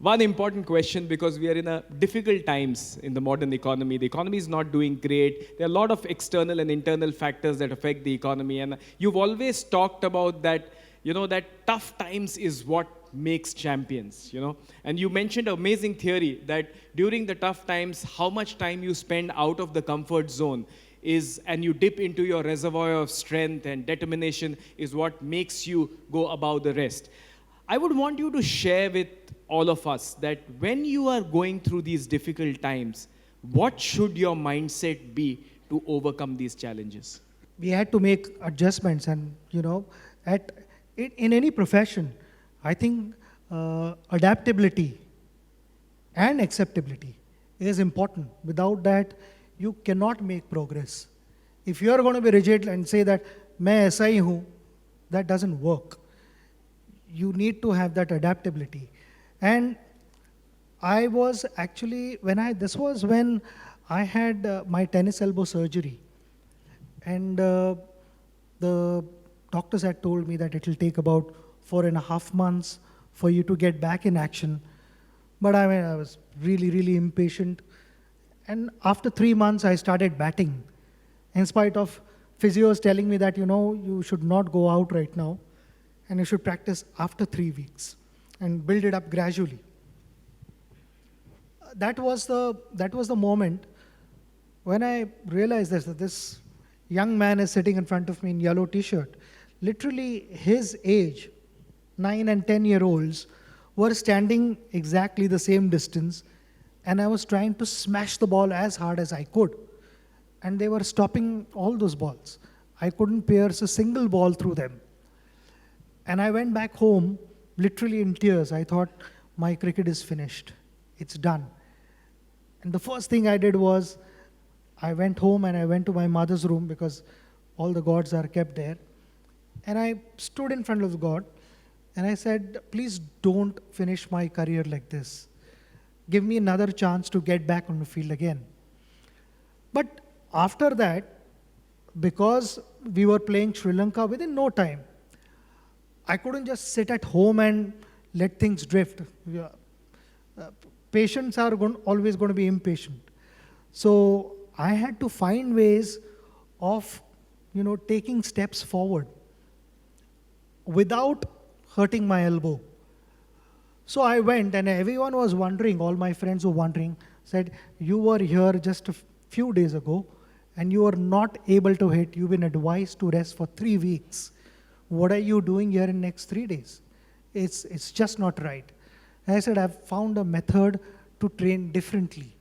one important question, because we are in a difficult times in the modern economy. The economy is not doing great. There are a lot of external and internal factors that affect the economy. And you've always talked about that, that tough times is what makes champions. And you mentioned an amazing theory that during the tough times, how much time you spend out of the comfort zone and you dip into your reservoir of strength and determination is what makes you go above the rest. I would want you to share with all of us that when you are going through these difficult times, what should your mindset be to overcome these challenges? We had to make adjustments, and in any profession, I think adaptability and acceptability is important. Without that, you cannot make progress. If you are going to be rigid and say that मैं ऐसा ही हूँ, that doesn't work. You need to have that adaptability. And I was actually, this was when I had my tennis elbow surgery. And the doctors had told me that it will take about 4.5 months for you to get back in action. But I was really, really impatient. And after 3 months, I started batting. In spite of physios telling me that, you should not go out right now, and you should practice after 3 weeks and build it up gradually. That was the moment when I realized that this young man is sitting in front of me in yellow t-shirt. Literally his age, 9 and 10-year-olds, were standing exactly the same distance, and I was trying to smash the ball as hard as I could. And they were stopping all those balls. I couldn't pierce a single ball through them. And I went back home, literally in tears. I thought, my cricket is finished. It's done. And the first thing I did was, I went home and I went to my mother's room because all the gods are kept there. And I stood in front of God and I said, please don't finish my career like this. Give me another chance to get back on the field again. But after that, because we were playing Sri Lanka within no time, I couldn't just sit at home and let things drift. Patients are always going to be impatient. So I had to find ways of, taking steps forward without hurting my elbow. So I went, and everyone was wondering, all my friends were wondering, said, you were here just a few days ago, and you are not able to hit. You've been advised to rest for 3 weeks. What are you doing here in next 3 days? It's just not right. And I said, I've found a method to train differently.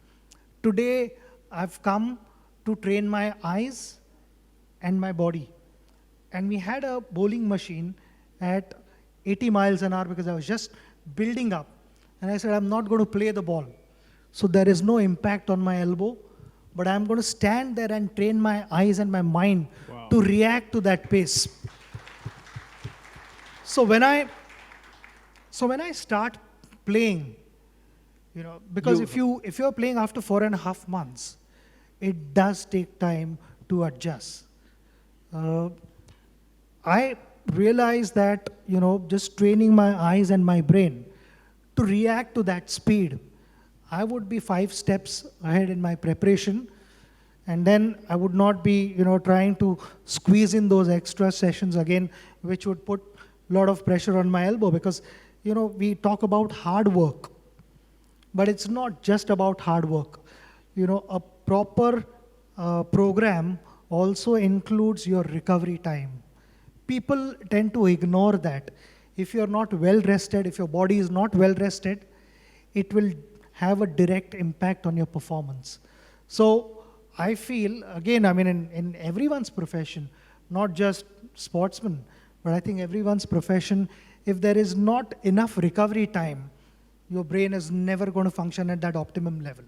Today, I've come to train my eyes and my body. And we had a bowling machine at 80 miles an hour because I was just building up. And I said, I'm not going to play the ball. So there is no impact on my elbow, but I'm going to stand there and train my eyes and my mind to react to that pace. So when I start playing, because if you're playing after 4.5 months, it does take time to adjust. I realized that, just training my eyes and my brain to react to that speed, I would be 5 steps ahead in my preparation, and then I would not be, trying to squeeze in those extra sessions again, which would put a lot of pressure on my elbow because, we talk about hard work, but it's not just about hard work. A proper program also includes your recovery time. People tend to ignore that. If you're not well rested, if your body is not well rested, it will have a direct impact on your performance. So I feel, again, in everyone's profession, not just sportsmen, but I think everyone's profession, if there is not enough recovery time, your brain is never going to function at that optimum level.